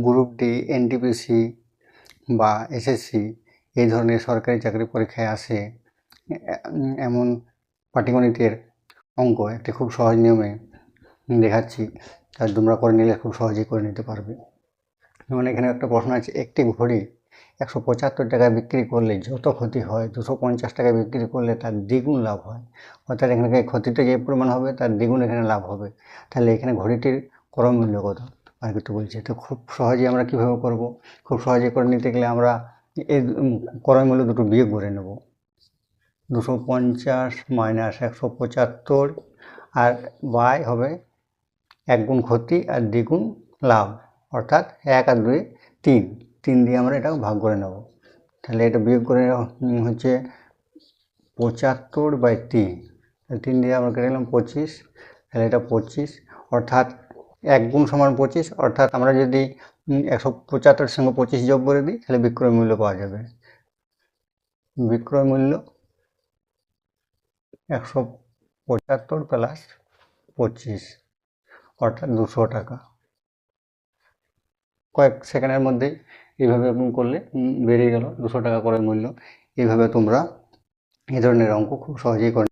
Group D, NTPC বা SSC এই ধরনের সরকারি চাকরি পরীক্ষায় আসে এমন পাটিগণিতের অঙ্ক একটি খুব সহজ নিয়মে দেখাচ্ছি, আর তোমরা করে নিলে খুব সহজেই করে নিতে পারবে। যেমন এখানে একটা প্রশ্ন আছে, একটি ঘড়ি 175 টাকায় বিক্রি করলে যত ক্ষতি হয় 250 টাকায় বিক্রি করলে তার দ্বিগুণ লাভ হয়। অর্থাৎ এখানে ক্ষতিটা যে পরিমাণ হবে তার দ্বিগুণ এখানে লাভ হবে। তাহলে এখানে ঘড়িটির ক্রয় মূল্য কত আর কিছু বলছে। তো খুব সহজেই আমরা কীভাবে করব, খুব সহজে করে নিতে গেলে আমরা এই ক্রয় মূল্য দুটো বিয়োগ করে নেব। 250 মাইনাস 175 আর বাই হবে 1 গুণ ক্ষতি আর দ্বিগুণ লাভ, অর্থাৎ 1 আর 2 3 দিয়ে আমরা এটা ভাগ করে নেব। তাহলে এটা বিয়োগ করে হচ্ছে 75/3, 3 দিয়ে আমরা কেটে নিলাম 25, তাহলে এটা 25, অর্থাৎ 1 গুণ সমান 25, অর্থাৎ আমরা যদি 175 সঙ্গে 25 যোগ করে দিই তাহলে বিক্রয় মূল্য পাওয়া যাবে। বিক্রয় মূল্য 175 প্লাস 25, অর্থাৎ 200 টাকা। কয়েক সেকেন্ডের মধ্যেই এইভাবে করলে বেরিয়ে গেল 200 টাকা করে মূল্য। এইভাবে তোমরা এই ধরনের অঙ্ক খুব সহজেই করে